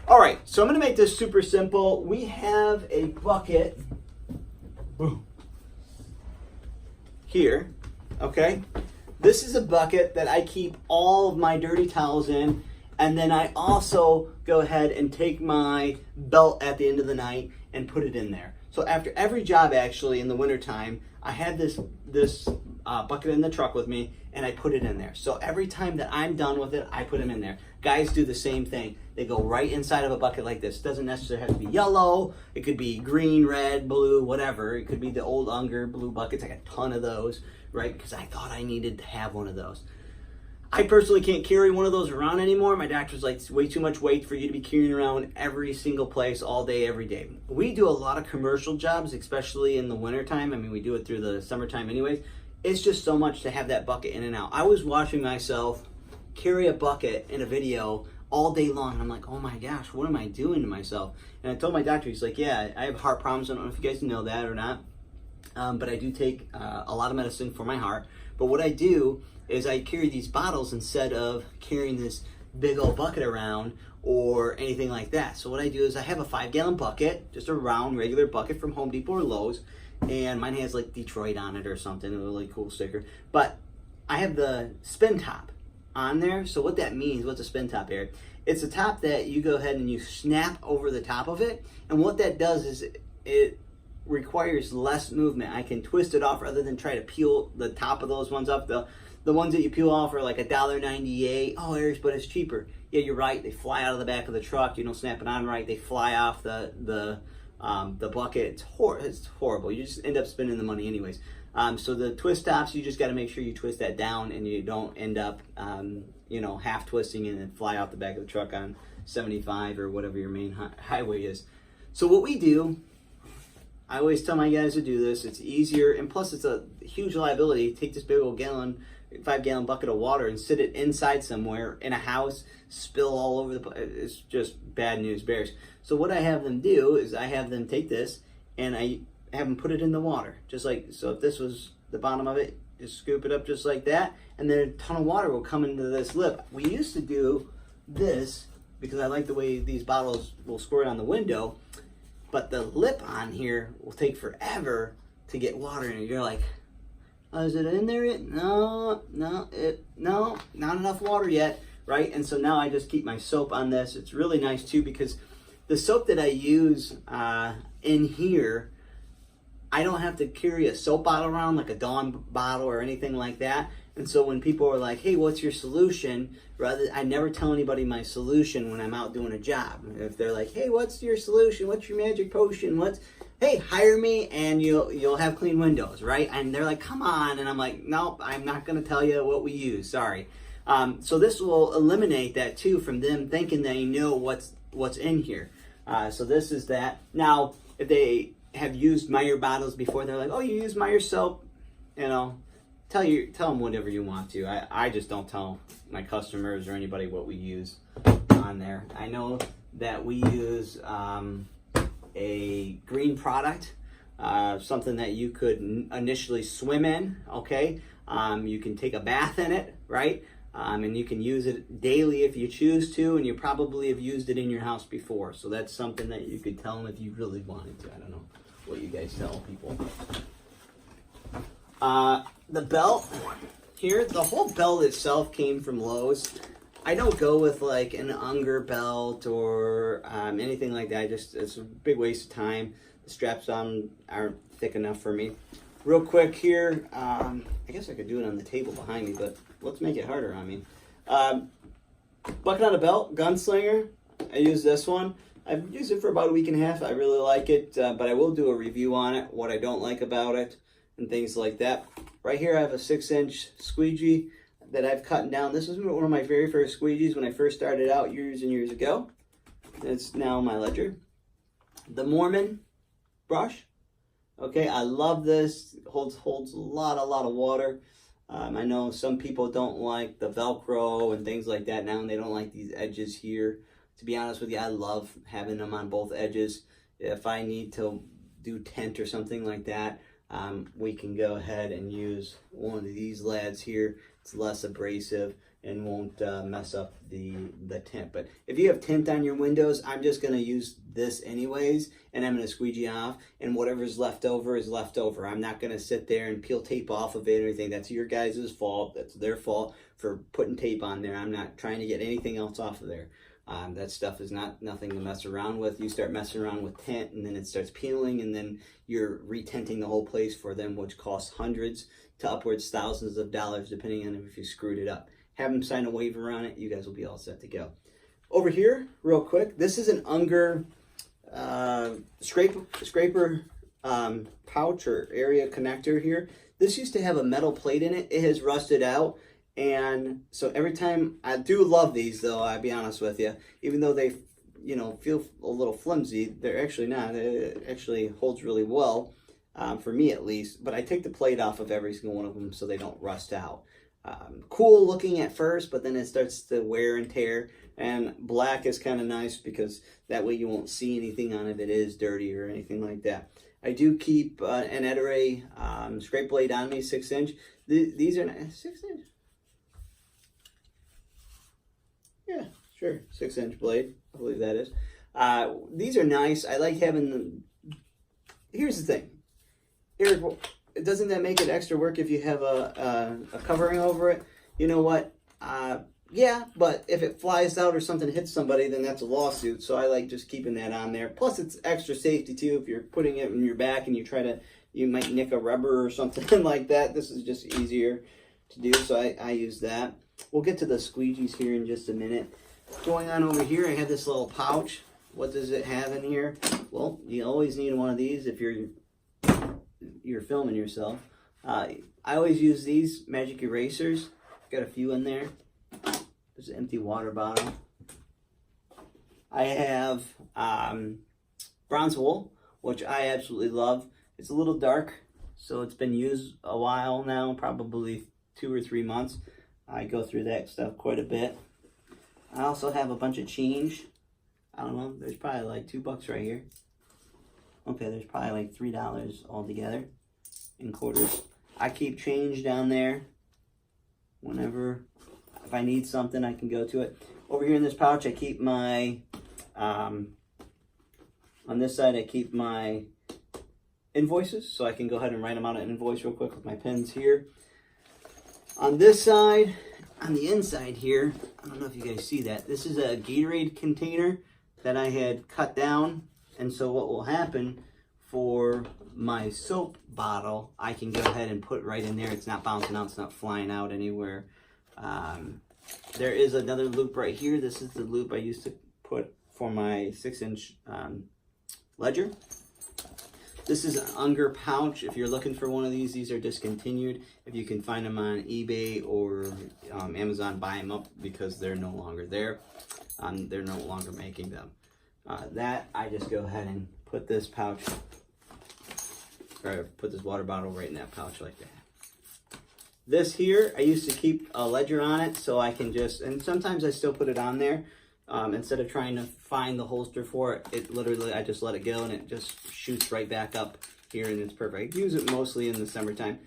All right, so I'm gonna make this super simple. We have a bucket here, okay? This is a bucket that I keep all of my dirty towels in, and then I also go ahead and take my belt at the end of the night and put it in there. So after every job, actually, in the wintertime, I had this bucket in the truck with me, and I put it in there. So every time that I'm done with it, I put them in there. Guys do the same thing. They go right inside of a bucket like this. It doesn't necessarily have to be yellow. It could be green, red, blue, whatever. It could be the old Unger blue buckets. I got a ton of those, right? Because I thought I needed to have one of those. I personally can't carry one of those around anymore. My doctor's like, it's way too much weight for you to be carrying around every single place all day, every day. We do a lot of commercial jobs, especially in the wintertime. I mean, we do it through the summertime anyways. It's just so much to have that bucket in and out. I was watching myself carry a bucket in a video all day long. And I'm like, oh my gosh, what am I doing to myself? And I told my doctor, he's like, yeah, I have heart problems. I don't know if you guys know that or not. But I do take a lot of medicine for my heart. But what I do is I carry these bottles instead of carrying this big old bucket around or anything like that. So what I do is I have a 5-gallon bucket, just a round regular bucket from Home Depot or Lowe's, and mine has like Detroit on it or something, a really cool sticker. But I have the spin top on there. So what that means, what's a spin top, Eric? It's a top that you go ahead and you snap over the top of it, and what that does is it requires less movement. I can twist it off rather than try to peel the top of those ones off. The ones that you peel off are like $1.98. Oh, Eric, but it's cheaper. Yeah, you're right. They fly out of the back of the truck. You don't snap it on right. They fly off the bucket. It's horrible. You just end up spending the money anyways. So the twist tops, you just got to make sure you twist that down and you don't end up, half twisting and then fly out the back of the truck on 75 or whatever your main highway is. So what we do, I always tell my guys to do this. It's easier, and plus it's a huge liability. Take this big old 5-gallon bucket of water and sit it inside somewhere in a house, spill all over the place. It's just bad news bears. So what I have them do is I have them take this and I have them put it in the water. Just like, so if this was the bottom of it, just scoop it up just like that, and then a ton of water will come into this lip. We used to do this because I like the way these bottles will squirt on the window, but the lip on here will take forever to get water in it. You're like, oh, is it in there yet? No, not enough water yet, right? And so now I just keep my soap on this. It's really nice too because the soap that I use in here, I don't have to carry a soap bottle around like a Dawn bottle or anything like that. And so when people are like, hey, what's your solution? I never tell anybody my solution when I'm out doing a job. If they're like, hey, what's your solution? What's your magic potion? Hey, hire me and you'll have clean windows, right? And they're like, come on. And I'm like, nope, I'm not going to tell you what we use. Sorry. So this will eliminate that too from them thinking they know what's in here. So this is that. Now, if they have used Meyer bottles before, they're like, oh, you use Meyer soap, tell them whatever you want to. I just don't tell my customers or anybody what we use on there. I know that we use a green product, something that you could initially swim in, okay? You can take a bath in it, right? And you can use it daily if you choose to, and you probably have used it in your house before. So that's something that you could tell them if you really wanted to. I don't know what you guys tell people. The belt here, the whole belt itself came from Lowe's. I don't go with like an Unger belt or anything like that. It's a big waste of time. The straps aren't thick enough for me. Real quick here, I guess I could do it on the table behind me, but let's make it harder on me. Bucket on a belt, Gunslinger. I use this one. I've used it for about a week and a half. I really like it, but I will do a review on it, what I don't like about it, and things like that. Right here I have a 6-inch squeegee that I've cut down. This was one of my very first squeegees when I first started out years and years ago. It's now my ledger. The Moerman brush. Okay, I love this. It holds a lot of water. I know some people don't like the Velcro and things like that now, and they don't like these edges here. To be honest with you, I love having them on both edges. If I need to do tent or something like that, we can go ahead and use one of these lads here. It's less abrasive. and won't mess up the tint. But if you have tint on your windows, I'm just going to use this anyways, and I'm going to squeegee off, and whatever's left over is left over. I'm not going to sit there and peel tape off of it or anything. That's your guys' fault. That's their fault for putting tape on there. I'm not trying to get anything else off of there. That stuff is nothing to mess around with. You start messing around with tint, and then it starts peeling, and then you're retinting the whole place for them, which costs hundreds to upwards thousands of dollars, depending on if you screwed it up. Have them sign a waiver on it. You guys will be all set to go. Over here, real quick, this is an Unger scraper pouch or area connector here. This used to have a metal plate in it. It has rusted out. And so every time, I do love these though, I'll be honest with you, even though they, you know, feel a little flimsy, they're actually not. It actually holds really well, for me at least, but I take the plate off of every single one of them so they don't rust out. Cool looking at first, but then it starts to wear and tear, and black is kind of nice because that way you won't see anything on it if it is dirty or anything like that. I do keep an Ettore scrape blade on me, 6-inch. These are 6-inch. Yeah, sure, 6-inch blade, I believe that is. These are nice. I like having them. Here's the thing, Eric, doesn't that make it extra work if you have a covering over it? You know what? Yeah, but if it flies out or something hits somebody, then that's a lawsuit. So I like just keeping that on there. Plus, it's extra safety too. If you're putting it in your back and you might nick a rubber or something like that. This is just easier to do, so I use that. We'll get to the squeegees here in just a minute. Going on over here, I have this little pouch. What does it have in here? Well, you always need one of these if you're filming yourself. I always use these magic erasers. Got a few in there. There's an empty water bottle. I have bronze wool, which I absolutely love. It's a little dark, so it's been used a while now, probably 2 or 3 months. I go through that stuff quite a bit. I also have a bunch of change. I don't know, there's probably like $2 right here. Okay, there's probably like $3 altogether in quarters. I keep change down there. Whenever, if I need something, I can go to it. Over here in this pouch, I keep my, on this side, I keep my invoices, so I can go ahead and write them out an invoice real quick with my pens here. On this side, on the inside here, I don't know if you guys see that, this is a Gatorade container that I had cut down, and so what will happen for my soap bottle, I can go ahead and put right in there. It's not bouncing out, it's not flying out anywhere. There is another loop right here. This is the loop I used to put for my 6-inch ledger. This is an Unger pouch. If you're looking for one of these are discontinued. If you can find them on eBay or Amazon, buy them up because they're no longer there. They're no longer making them. That, I just go ahead and put this pouch, or put this water bottle right in that pouch like that. This here, I used to keep a ledger on it so I can just, and sometimes I still put it on there. Instead of trying to find the holster for it, it literally, I just let it go and it just shoots right back up here and it's perfect. I use it mostly in the summertime.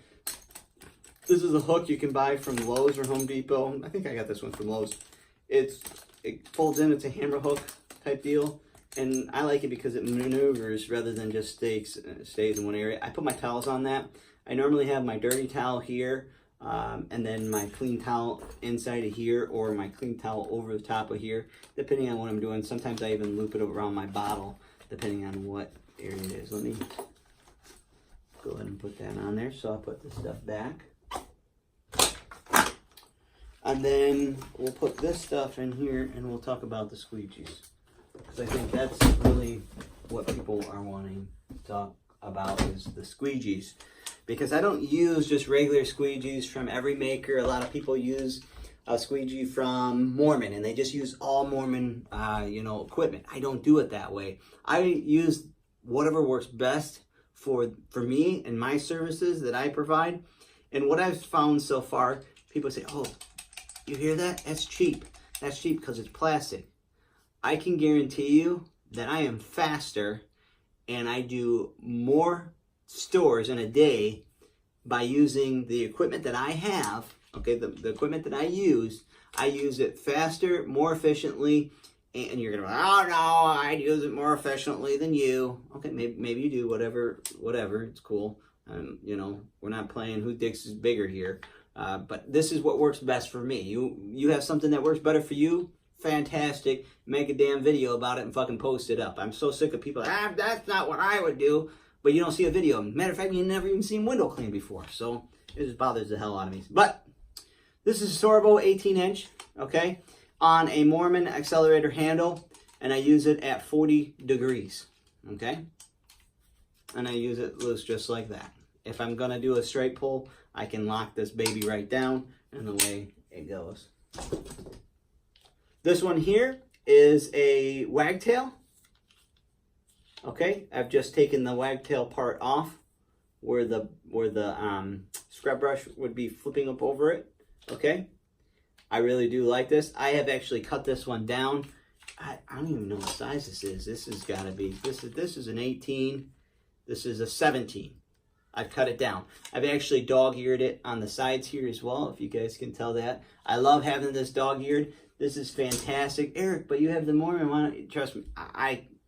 This is a hook you can buy from Lowe's or Home Depot. I think I got this one from Lowe's. It folds in, it's a hammer hook type deal. And I like it because it maneuvers rather than just stays in one area. I put my towels on that. I normally have my dirty towel here, and then my clean towel inside of here, or my clean towel over the top of here, depending on what I'm doing. Sometimes I even loop it around my bottle, depending on what area it is. Let me go ahead and put that on there. So I'll put this stuff back. And then we'll put this stuff in here, and we'll talk about the squeegees. Because I think that's really what people are wanting to talk about, is the squeegees. Because I don't use just regular squeegees from every maker. A lot of people use a squeegee from Moerman, and they just use all Moerman, equipment. I don't do it that way. I use whatever works best for me and my services that I provide. And what I've found so far, people say, "Oh, you hear that? That's cheap. That's cheap because it's plastic." I can guarantee you that I am faster and I do more stores in a day by using the equipment that I have, Okay, the equipment that I use it faster, more efficiently, and you're gonna go, oh no, I'd use it more efficiently than you. Okay, maybe you do, whatever, it's cool. You know, we're not playing who dicks is bigger here. But this is what works best for me. You have something that works better for you, fantastic. Make a damn video about it and fucking post it up. I'm so sick of people, that's not what I would do, but you don't see a video. Matter of fact, you've never even seen window clean before. So it just bothers the hell out of me. But this is a sorbo 18-inch, okay, on a Moerman accelerator handle, and I use it at 40 degrees, okay? And I use it loose just like that. If I'm gonna do a straight pull, I can lock this baby right down, and away it goes. This one here is a wagtail. Okay, I've just taken the wagtail part off where the scrub brush would be flipping up over it. Okay, I really do like this. I have actually cut this one down. I don't even know what size this is. This has got to be, this is an 18. This is a 17. I've cut it down. I've actually dog-eared it on the sides here as well, if you guys can tell that. I love having this dog-eared. This is fantastic. Eric, but you have the Moerman one. Trust me,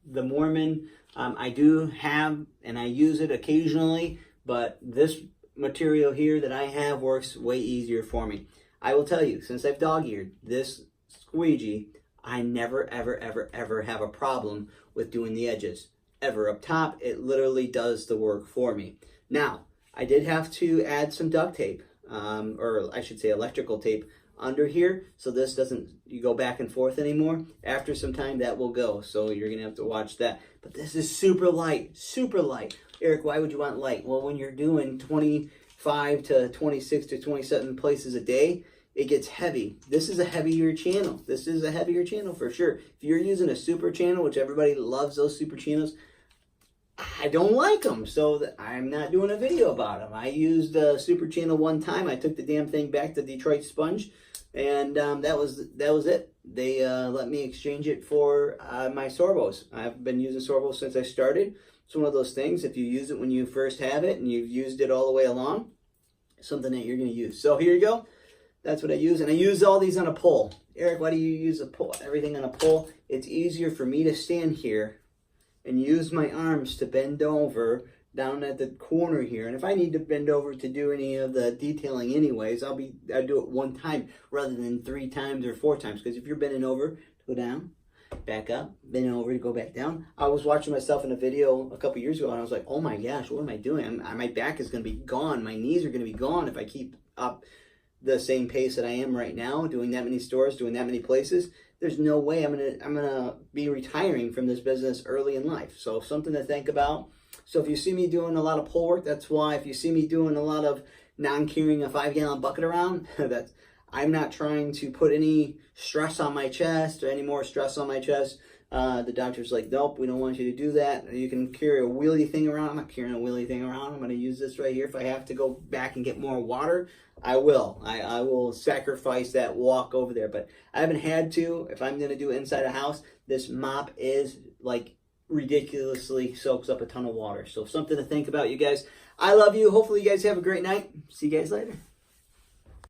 the Moerman, I do have, and I use it occasionally, but this material here that I have works way easier for me. I will tell you, since I've dog-eared this squeegee, I never, ever, ever, ever have a problem with doing the edges. Ever up top, it literally does the work for me. Now, I did have to add some duct tape, or I should say electrical tape, under here, so this doesn't go back and forth anymore. After some time, that will go, so you're gonna have to watch that. But this is super light, super light. Eric, why would you want light? Well, when you're doing 25 to 26 to 27 places a day, it gets heavy. This is a heavier channel. This is a heavier channel for sure. If you're using a super channel, which everybody loves those super channels, I don't like them, so I'm not doing a video about them. I used a super channel one time. I took the damn thing back to Detroit Sponge, and that was it. They let me exchange it for my sorbos. I've been using sorbos since I started. It's one of those things, if you use it when you first have it and you've used it all the way along, something that you're going to use. So here you go. That's what I use, and I use all these on a pole. Eric, why do you use a pole? Everything on a pole? It's easier for me to stand here and use my arms to bend over down at the corner here. And if I need to bend over to do any of the detailing anyways, I do it one time rather than 3 times or 4 times. Because if you're bending over to go down, back up, bending over to go back down. I was watching myself in a video a couple years ago, and I was like, oh my gosh, what am I doing? My back is going to be gone. My knees are going to be gone if I keep up the same pace that I am right now, doing that many stores, doing that many places. There's no way I'm gonna be retiring from this business early in life. So something to think about. So if you see me doing a lot of pole work, that's why. If you see me doing a lot of non-carrying a 5-gallon bucket around, that's, I'm not trying to put any stress on my chest or any more stress on my chest. The doctor's like, nope, we don't want you to do that. You can carry a wheelie thing around. I'm not carrying a wheelie thing around. I'm going to use this right here. If I have to go back and get more water, I will. I will sacrifice that walk over there. But I haven't had to. If I'm going to do it inside a house, this mop is like ridiculously soaks up a ton of water. So something to think about, you guys. I love you. Hopefully you guys have a great night. See you guys later.